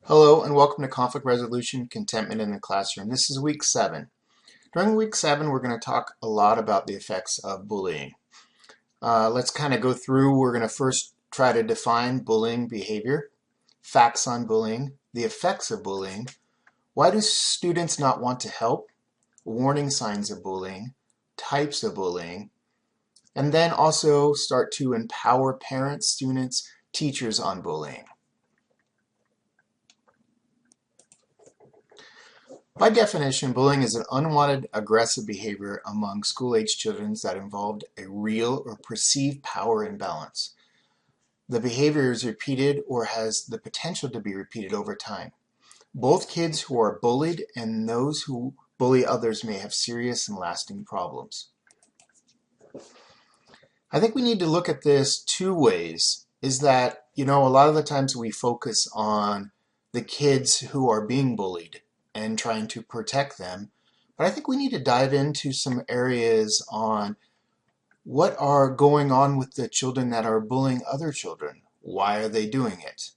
Hello and welcome to Conflict Resolution, Contentment in the Classroom. This is week 7. During week 7, we're going to talk a lot about the effects of bullying. Let's kind of go through. We're going to first try to define bullying behavior, facts on bullying, the effects of bullying, why do students not want to help, warning signs of bullying, types of bullying, and then also start to empower parents, students, teachers on bullying. By definition, bullying is an unwanted aggressive behavior among school-age children that involved a real or perceived power imbalance. The behavior is repeated or has the potential to be repeated over time. Both kids who are bullied and those who bully others may have serious and lasting problems. I think we need to look at this two ways. Is that, a lot of the times we focus on the kids who are being bullied and trying to protect them. But I think we need to dive into some areas on what are going on with the children that are bullying other children. Why are they doing it?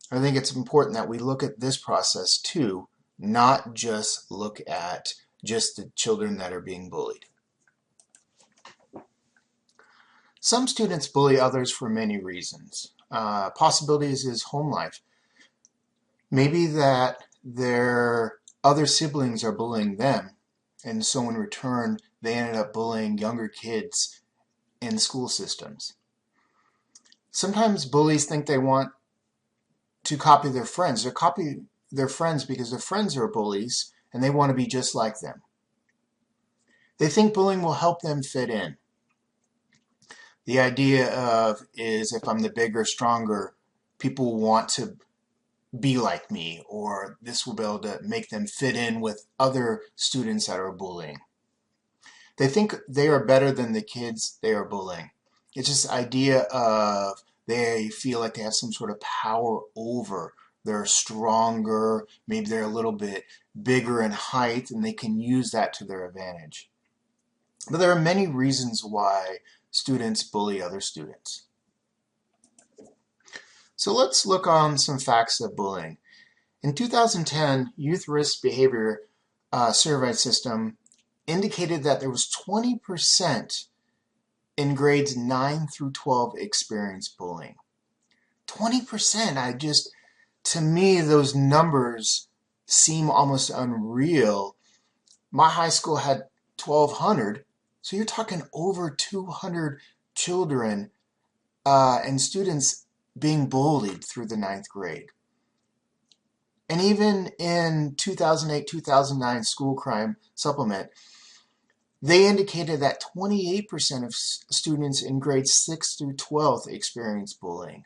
I think it's important that we look at this process too, not just look at just the children that are being bullied. Some students bully others for many reasons. Possibilities is home life. Maybe that their other siblings are bullying them, and so in return they ended up bullying younger kids in school systems. Sometimes bullies think they want to copy their friends. They copy their friends because their friends are bullies and they want to be just like them. They think bullying will help them fit in. The idea of is if I'm the bigger, stronger, people want to be like me, or this will be able to make them fit in with other students that are bullying. They think they are better than the kids they are bullying. It's this idea of they feel like they have some sort of power over. They're stronger, maybe they're a little bit bigger in height, and they can use that to their advantage. But there are many reasons why students bully other students. So let's look on some facts of bullying. In 2010, Youth Risk Behavior Survey System indicated that there was 20% in grades 9 through 12 experienced bullying. 20%, to me, those numbers seem almost unreal. My high school had 1,200, so you're talking over 200 children and students being bullied through the 9th grade. And even in 2008-2009 school crime supplement, they indicated that 28% of students in grades 6 through 12 experienced bullying.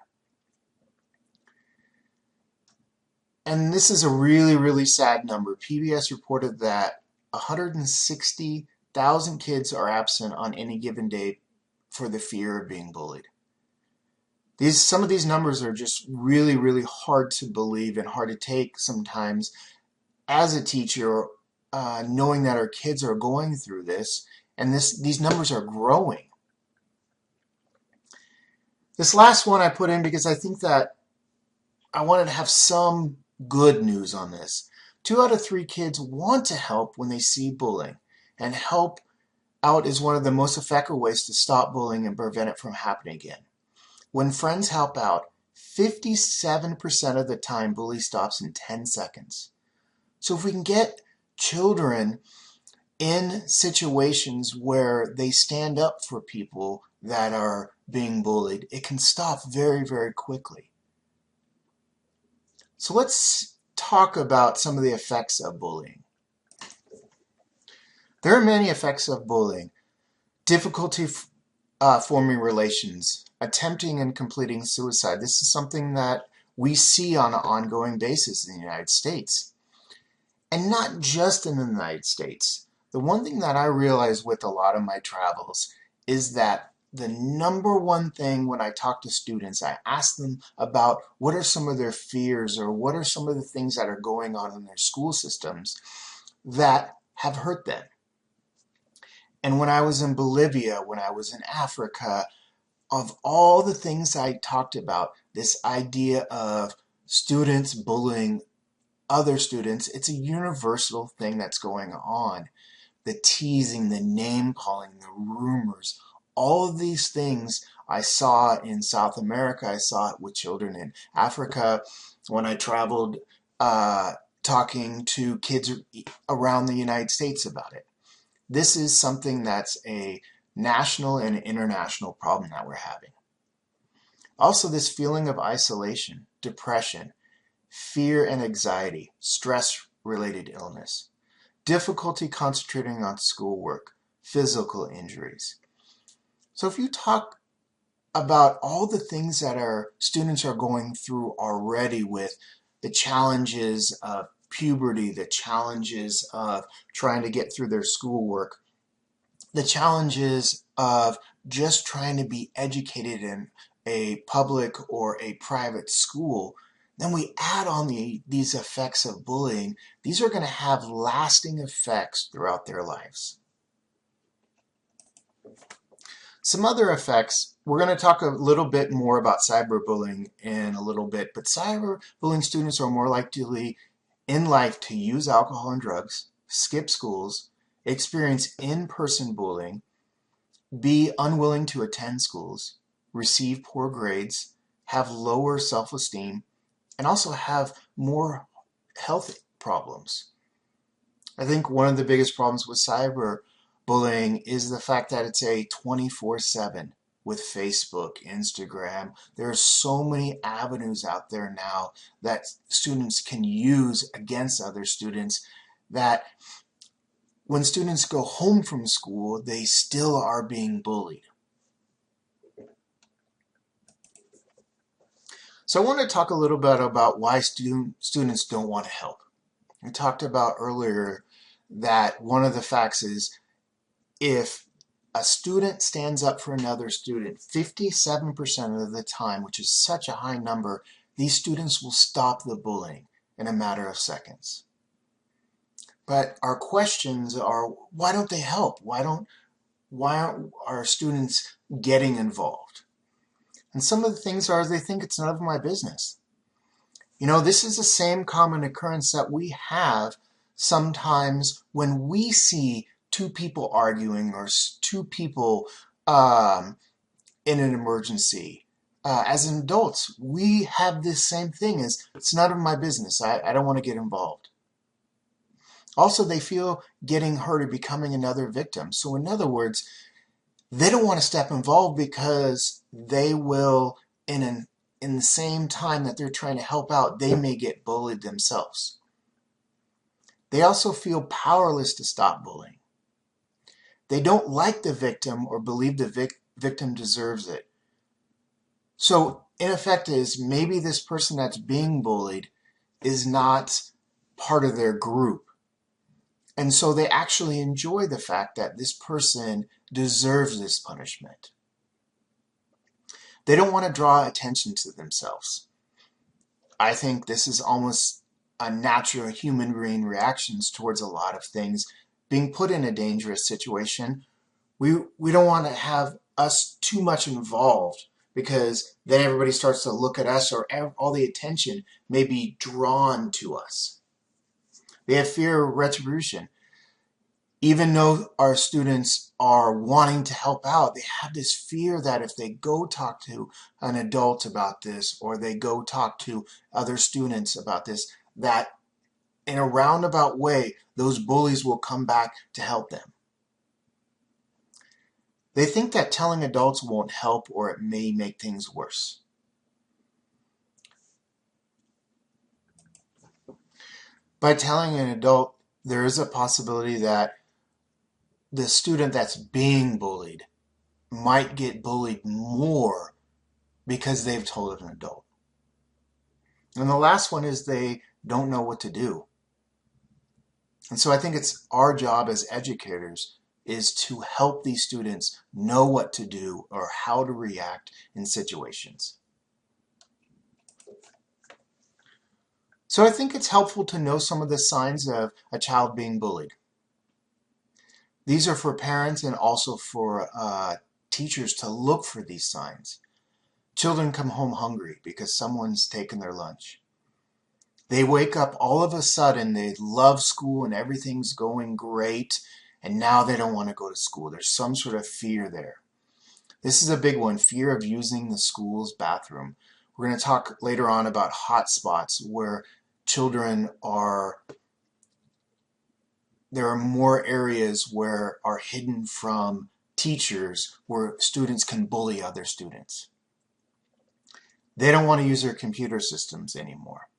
And this is a really, really sad number. PBS reported that 160,000 kids are absent on any given day for the fear of being bullied. Some of these numbers are just really, really hard to believe and hard to take sometimes as a teacher, knowing that our kids are going through this, and these numbers are growing. This last one I put in because I think that I wanted to have some good news on this. 2 out of 3 kids want to help when they see bullying, and help out is one of the most effective ways to stop bullying and prevent it from happening again. When friends help out, 57% of the time bully stops in 10 seconds. So if we can get children in situations where they stand up for people that are being bullied, it can stop very, very quickly. So let's talk about some of the effects of bullying. There are many effects of bullying. Difficulty forming relations, attempting and completing suicide. This is something that we see on an ongoing basis in the United States. And not just in the United States. The one thing that I realize with a lot of my travels is that the number one thing when I talk to students, I ask them about what are some of their fears or what are some of the things that are going on in their school systems that have hurt them. And when I was in Bolivia, when I was in Africa, of all the things I talked about, this idea of students bullying other students. It's a universal thing that's going on. The teasing, the name calling, the rumors, all of these things I saw in South America. I saw it with children in Africa when I traveled talking to kids around the United States about it. This is something that's a national and international problem that we're having. Also, this feeling of isolation, depression, fear and anxiety, stress-related illness, difficulty concentrating on schoolwork, physical injuries. So if you talk about all the things that our students are going through already with the challenges of puberty, the challenges of trying to get through their schoolwork, the challenges of just trying to be educated in a public or a private school, then we add on these effects of bullying. These are going to have lasting effects throughout their lives. Some other effects, we're going to talk a little bit more about cyberbullying in a little bit, but cyberbullying students are more likely in life to use alcohol and drugs, skip schools, experience in-person bullying, be unwilling to attend schools, receive poor grades, have lower self-esteem, and also have more health problems. I think one of the biggest problems with cyberbullying is the fact that it's a 24/7 with Facebook, Instagram. There are so many avenues out there now that students can use against other students that when students go home from school, they still are being bullied. So I want to talk a little bit about why students don't want to help. We talked about earlier that one of the facts is if a student stands up for another student, 57% of the time, which is such a high number, these students will stop the bullying in a matter of seconds. But our questions are, why don't they help? Why aren't our students getting involved? And some of the things are they think it's none of my business. You know, this is the same common occurrence that we have sometimes when we see two people arguing or two people in an emergency. As adults, we have this same thing as it's none of my business. I don't want to get involved. Also, they feel getting hurt or becoming another victim. So in other words, they don't want to step involved because they will, in the same time that they're trying to help out, they may get bullied themselves. They also feel powerless to stop bullying. They don't like the victim or believe the victim deserves it. So in effect is maybe this person that's being bullied is not part of their group. And so they actually enjoy the fact that this person deserves this punishment. They don't want to draw attention to themselves. I think this is almost a natural human brain reactions towards a lot of things. Being put in a dangerous situation, we don't want to have us too much involved because then everybody starts to look at us or all the attention may be drawn to us. They have fear of retribution. Even though our students are wanting to help out, they have this fear that if they go talk to an adult about this or they go talk to other students about this, that in a roundabout way, those bullies will come back to help them. They think that telling adults won't help or it may make things worse. By telling an adult, there is a possibility that the student that's being bullied might get bullied more because they've told an adult. And the last one is they don't know what to do. And so I think it's our job as educators is to help these students know what to do or how to react in situations. So I think it's helpful to know some of the signs of a child being bullied. These are for parents and also for teachers to look for these signs. Children come home hungry because someone's taken their lunch. They wake up all of a sudden, they love school and everything's going great, and now they don't want to go to school. There's some sort of fear there. This is a big one, fear of using the school's bathroom. We're going to talk later on about hot spots where children are, there are more areas where are hidden from teachers where students can bully other students. They don't want to use their computer systems anymore.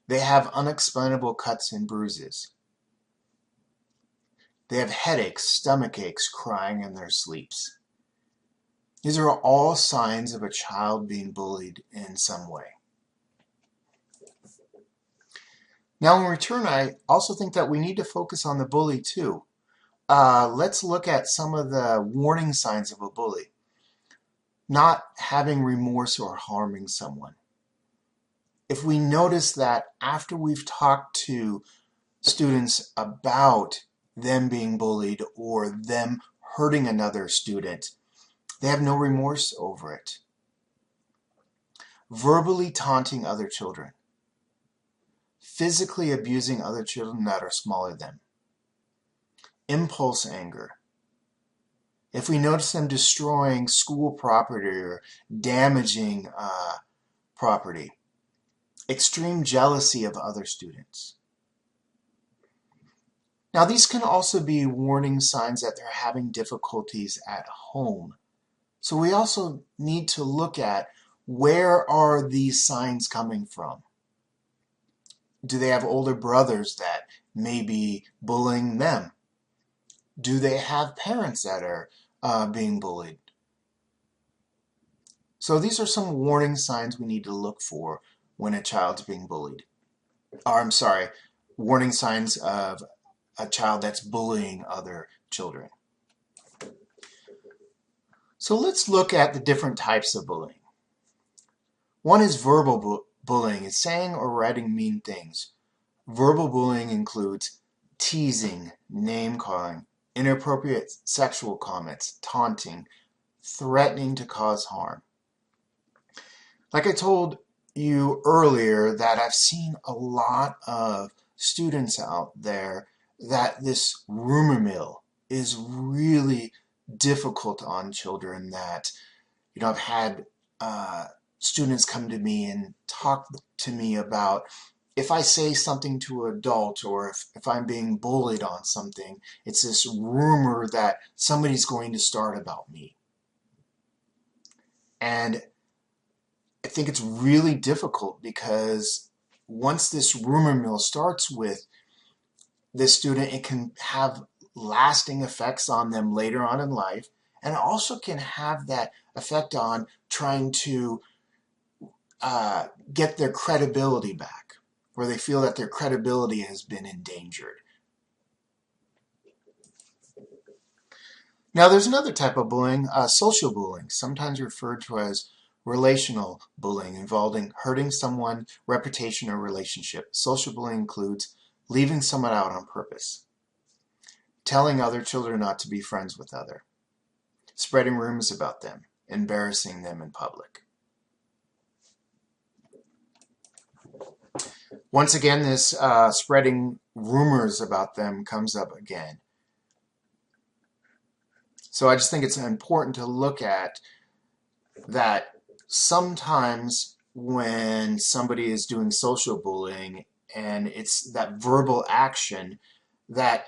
They have unexplainable cuts and bruises. They have headaches, stomach aches, crying in their sleeps. These are all signs of a child being bullied in some way. Now in return, I also think that we need to focus on the bully too. Let's look at some of the warning signs of a bully. Not having remorse or harming someone. If we notice that after we've talked to students about them being bullied or them hurting another student, they have no remorse over it. Verbally taunting other children. Physically abusing other children that are smaller than them. Impulse anger. If we notice them destroying school property or damaging property. Extreme jealousy of other students. Now these can also be warning signs that they're having difficulties at home. So we also need to look at where are these signs coming from. Do they have older brothers that may be bullying them? Do they have parents that are being bullied? So these are some warning signs we need to look for when a child's being bullied. Or I'm sorry, warning signs of a child that's bullying other children. So let's look at the different types of bullying. One is verbal bullying. It's saying or writing mean things. Verbal bullying includes teasing, name-calling, inappropriate sexual comments, taunting, threatening to cause harm. Like I told you earlier, that I've seen a lot of students out there that this rumor mill is really difficult on children. That, I've had students come to me and talk to me about if I say something to an adult or if I'm being bullied on something, it's this rumor that somebody's going to start about me. And I think it's really difficult because once this rumor mill starts with this student, it can have lasting effects on them later on in life, and it also can have that effect on trying to get their credibility back, where they feel that their credibility has been endangered. Now there's another type of bullying, social bullying, sometimes referred to as relational bullying, involving hurting someone's reputation or relationship. Social bullying includes leaving someone out on purpose, telling other children not to be friends with others, spreading rumors about them, embarrassing them in public. Once again, this spreading rumors about them comes up again. So I just think it's important to look at that sometimes when somebody is doing social bullying and it's that verbal action, that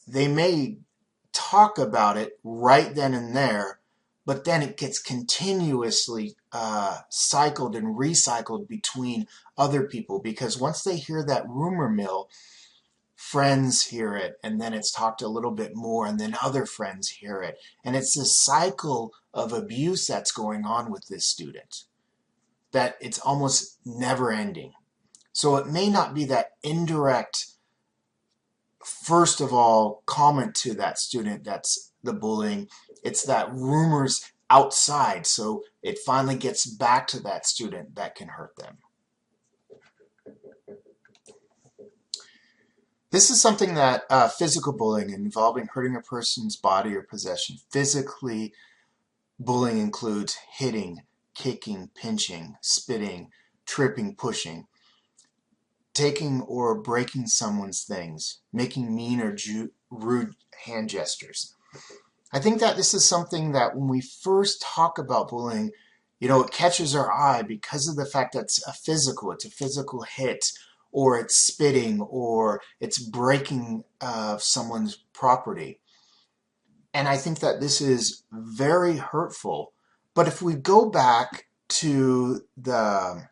they may talk about it right then and there, but then it gets continuously cycled and recycled between other people, because once they hear that rumor mill, friends hear it, and then it's talked a little bit more, and then other friends hear it. And it's this cycle of abuse that's going on with this student, that it's almost never ending. So it may not be that indirect, first of all, comment to that student that's the bullying. It's that rumors outside, so it finally gets back to that student that can hurt them. This is something that physical bullying, involving hurting a person's body or possession. Physically, bullying includes hitting, kicking, pinching, spitting, tripping, pushing, taking or breaking someone's things, making mean or rude hand gestures. I think that this is something that when we first talk about bullying, it catches our eye because of the fact that it's a physical hit, or it's spitting, or it's breaking someone's property. And I think that this is very hurtful. But if we go back to the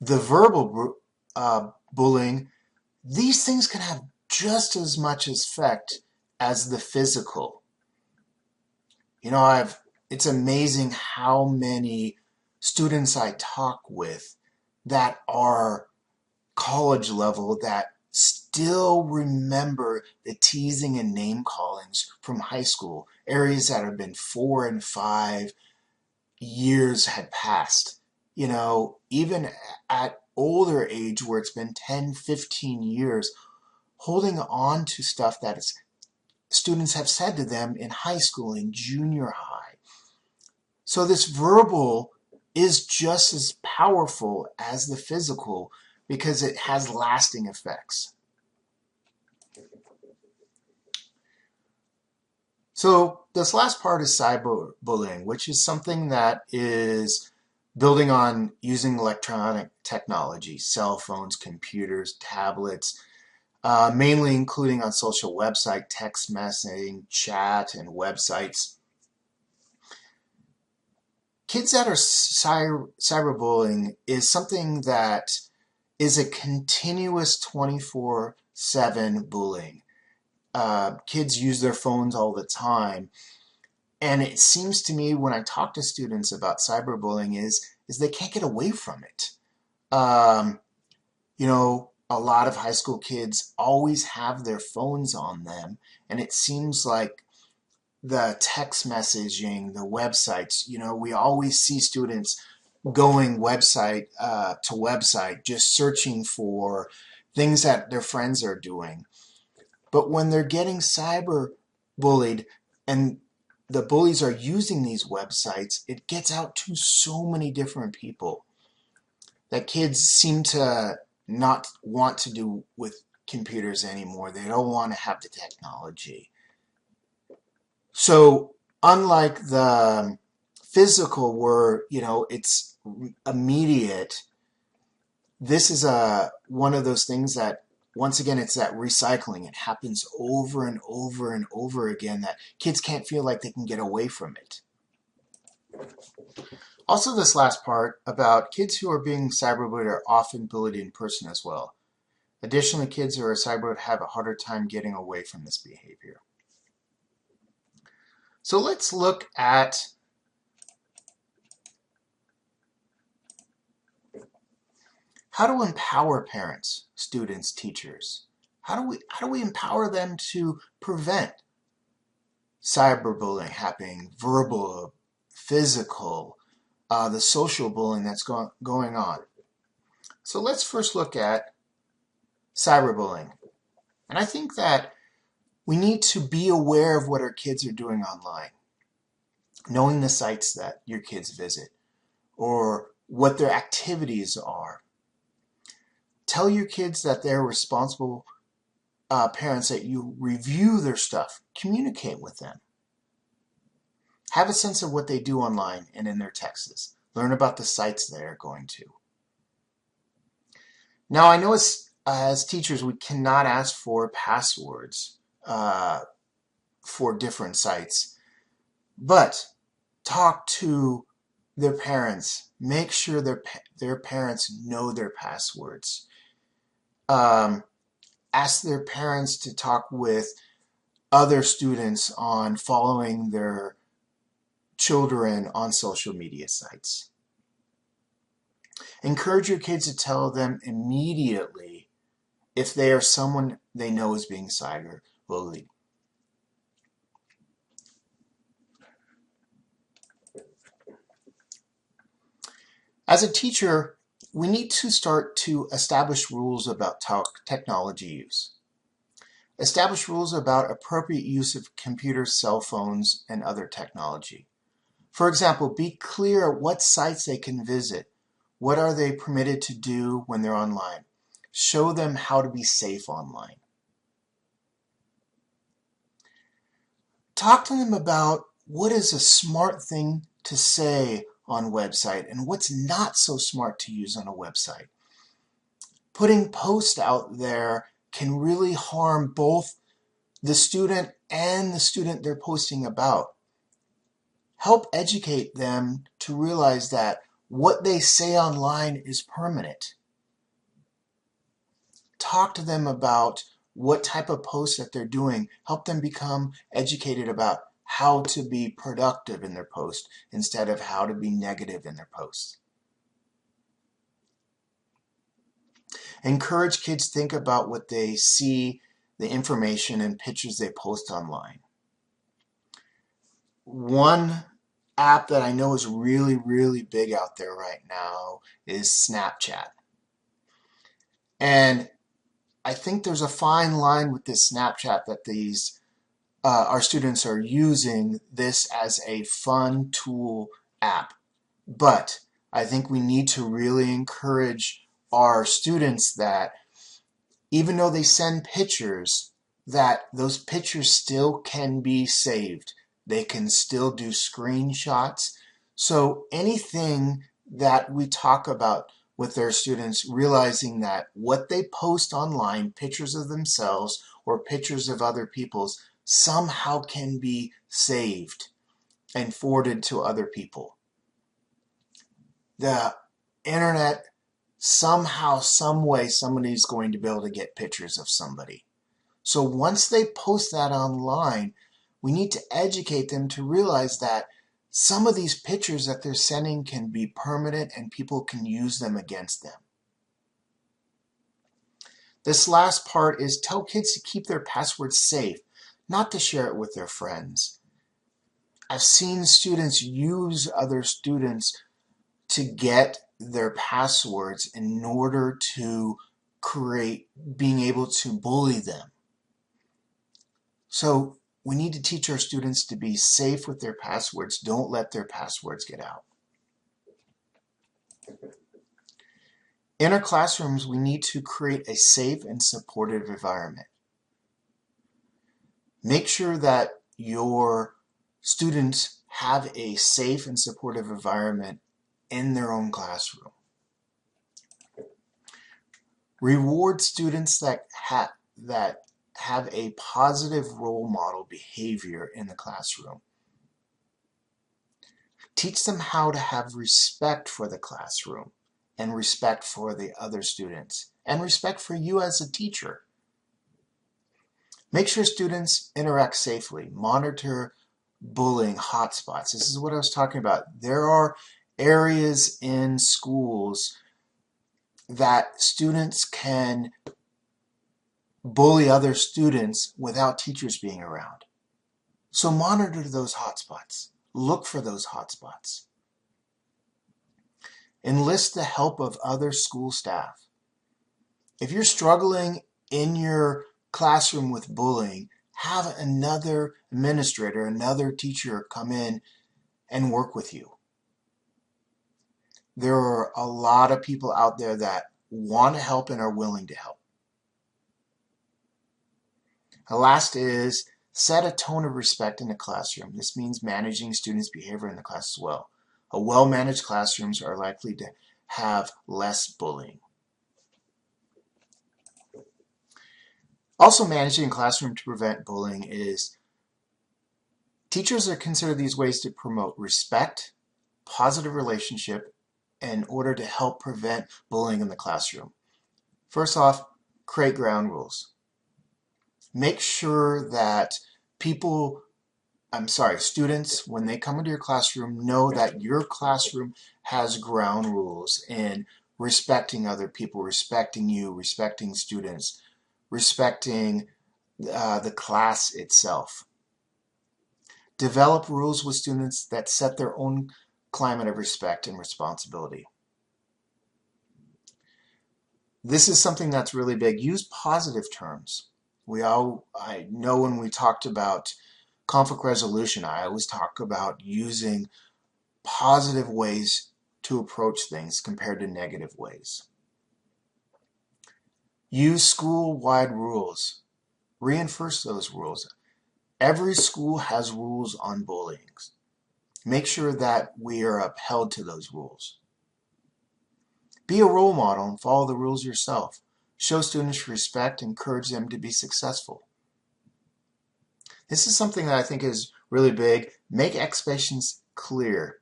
verbal bullying, these things can have just as much effect as the physical. It's amazing how many students I talk with that are college level that still remember the teasing and name callings from high school, areas that have been 4 and 5 years had passed. Even at older age where it's been 10, 15 years, holding on to stuff that students have said to them in high school and junior high. So this verbal is just as powerful as the physical because it has lasting effects. So this last part is cyberbullying, which is something that is building on using electronic technology, cell phones, computers, tablets, mainly including on social website, text messaging, chat, and websites. Kids that are cyberbullying is something that is a continuous 24/7 bullying. Kids use their phones all the time. And it seems to me when I talk to students about cyberbullying is they can't get away from it. A lot of high school kids always have their phones on them, and it seems like the text messaging, the websites, we always see students going website to website, just searching for things that their friends are doing. But when they're getting cyber bullied and the bullies are using these websites, it gets out to so many different people that kids seem to not want to do with computers anymore. They don't want to have the technology. So unlike the physical where, it's immediate, this is one of those things that, once again, it's that recycling. It happens over and over and over again that kids can't feel like they can get away from it. Also, this last part about kids who are being cyberbullied are often bullied in person as well. Additionally, kids who are cyberbullied have a harder time getting away from this behavior. So let's look at how to empower parents, students, teachers. How do we empower them to prevent cyberbullying happening, verbal, physical, the social bullying that's going on? So let's first look at cyberbullying. And I think that we need to be aware of what our kids are doing online, knowing the sites that your kids visit or what their activities are. Tell your kids that they're responsible parents, that you review their stuff, communicate with them. Have a sense of what they do online and in their texts. Learn about the sites they're going to. Now, I know as teachers, we cannot ask for passwords for different sites, but talk to their parents. Make sure their parents know their passwords. Ask their parents to talk with other students on following their children on social media sites. Encourage your kids to tell them immediately if they are someone they know is being cyberbullied. As a teacher, we need to start to establish rules about technology use. Establish rules about appropriate use of computers, cell phones, and other technology. For example, be clear what sites they can visit. What are they permitted to do when they're online? Show them how to be safe online. Talk to them about what is a smart thing to say on a website and what's not so smart to use on a website. Putting posts out there can really harm both the student and the student they're posting about. Help educate them to realize that what they say online is permanent. Talk to them about what type of posts that they're doing. Help them become educated about how to be productive in their post instead of how to be negative in their posts. Encourage kids to think about what they see, the information and pictures they post online. One app that I know is really, really big out there right now is Snapchat. And I think there's a fine line with this Snapchat that our students are using this as a fun tool app. But I think we need to really encourage our students that even though they send pictures, that those pictures still can be saved. They can still do screenshots. So anything that we talk about with their students, realizing that what they post online, pictures of themselves or pictures of other people's, somehow can be saved and forwarded to other people. The internet, somehow, some way, somebody's going to be able to get pictures of somebody. So once they post that online, we need to educate them to realize that some of these pictures that they're sending can be permanent and people can use them against them. This last part is tell kids to keep their passwords safe, not to share it with their friends. I've seen students use other students to get their passwords in order to create being able to bully them. So we need to teach our students to be safe with their passwords. Don't let their passwords get out. In our classrooms, we need to create a safe and supportive environment. Make sure that your students have a safe and supportive environment in their own classroom. Reward students that have a positive role model behavior in the classroom. Teach them how to have respect for the classroom and respect for the other students and respect for you as a teacher. Make sure students interact safely. Monitor bullying hotspots. This is what I was talking about. There are areas in schools that students can bully other students without teachers being around. So monitor those hotspots. Look for those hotspots. Enlist the help of other school staff. If you're struggling in your classroom with bullying, have another administrator, another teacher come in and work with you. There are a lot of people out there that want to help and are willing to help. The last is set a tone of respect in the classroom. This means managing students' behavior in the class as well. A well-managed classrooms are likely to have less bullying. Also managing a classroom to prevent bullying is teachers are considered these ways to promote respect, positive relationship, in order to help prevent bullying in the classroom. First off, create ground rules. Make sure that students, when they come into your classroom, know that your classroom has ground rules in respecting other people, respecting you, respecting students, respecting the class itself. Develop rules with students that set their own climate of respect and responsibility. This is something that's really big. Use positive terms. I know when we talked about conflict resolution, I always talk about using positive ways to approach things compared to negative ways. Use school-wide rules. Reinforce those rules. Every school has rules on bullying. Make sure that we are upheld to those rules. Be a role model and follow the rules yourself. Show students respect, encourage them to be successful. This is something that I think is really big. Make expectations clear.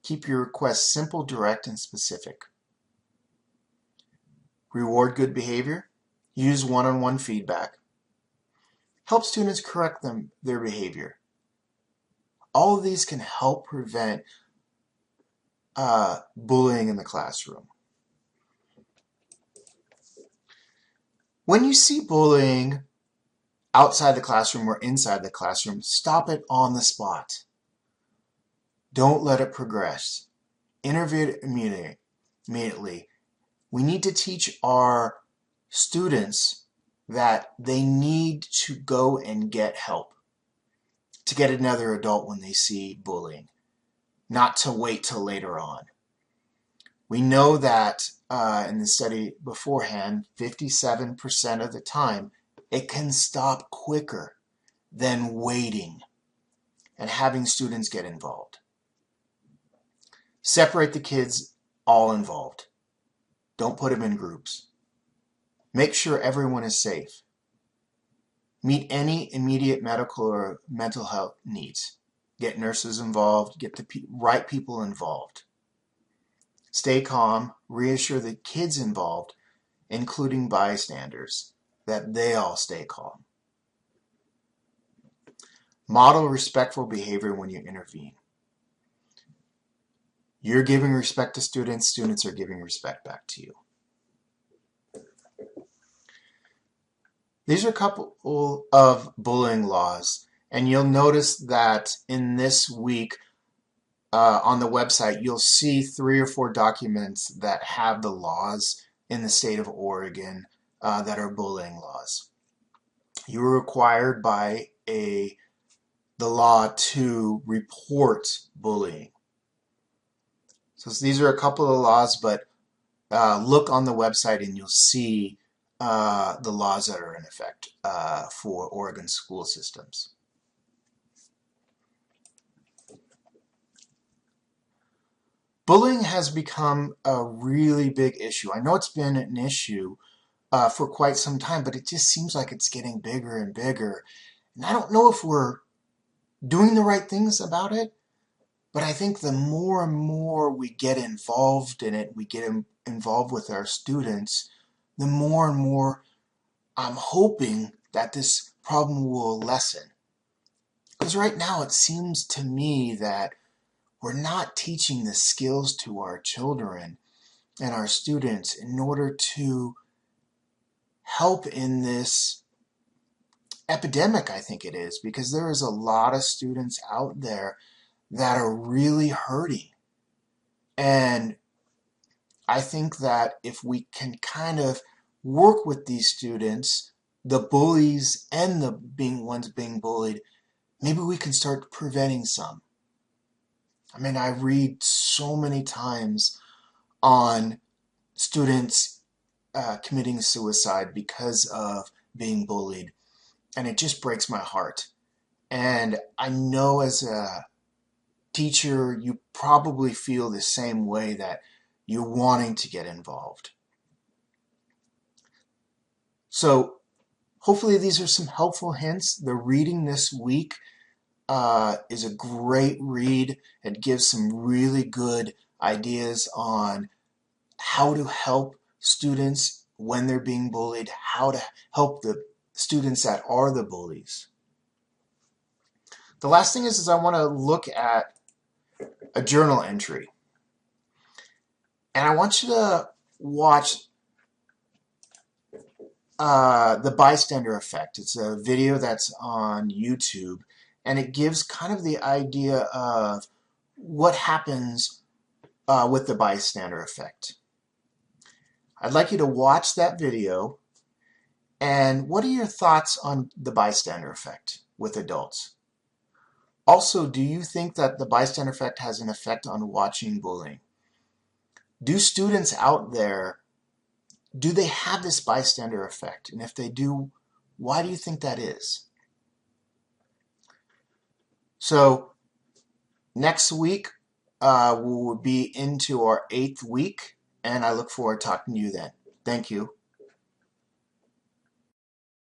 Keep your requests simple, direct, and specific. Reward good behavior. Use one-on-one feedback. Help students correct their behavior. All of these can help prevent bullying in the classroom. When you see bullying outside the classroom or inside the classroom, stop it on the spot. Don't let it progress. Intervene immediately. We need to teach our students that they need to go and get help, to get another adult when they see bullying, not to wait till later on. We know that in the study beforehand, 57% of the time, it can stop quicker than waiting and having students get involved. Separate the kids all involved. Don't put them in groups. Make sure everyone is safe. Meet any immediate medical or mental health needs. Get nurses involved. Get the right people involved. Stay calm. Reassure the kids involved, including bystanders, that they all stay calm. Model respectful behavior when you intervene. You're giving respect to students. Students are giving respect back to you. These are a couple of bullying laws, and you'll notice that in this week on the website, you'll see 3 or 4 documents that have the laws in the state of Oregon that are bullying laws. You are required by the law to report bullying. So these are a couple of laws, but look on the website and you'll see the laws that are in effect for Oregon school systems. Bullying has become a really big issue. I know it's been an issue for quite some time, but it just seems like it's getting bigger and bigger. And I don't know if we're doing the right things about it, but I think the more and more we get involved in it, we get involved with our students, the more and more I'm hoping that this problem will lessen. Because right now it seems to me that we're not teaching the skills to our children and our students in order to help in this epidemic, I think it is, because there is a lot of students out there that are really hurting. And I think that if we can kind of work with these students, the bullies and the ones being bullied, maybe we can start preventing some. I mean, I read so many times on students committing suicide because of being bullied, and it just breaks my heart. And I know as a teacher, you probably feel the same way, that you're wanting to get involved. So hopefully these are some helpful hints. The reading this week is a great read. It gives some really good ideas on how to help students when they're being bullied, how to help the students that are the bullies. The last thing is I want to look at a journal entry. And I want you to watch the bystander effect. It's a video that's on YouTube, and it gives kind of the idea of what happens with the bystander effect. I'd like you to watch that video, and what are your thoughts on the bystander effect with adults? Also, do you think that the bystander effect has an effect on watching bullying? Do students out there, do they have this bystander effect? And if they do, why do you think that is? So next week, we'll be into our 8th week, and I look forward to talking to you then. Thank you.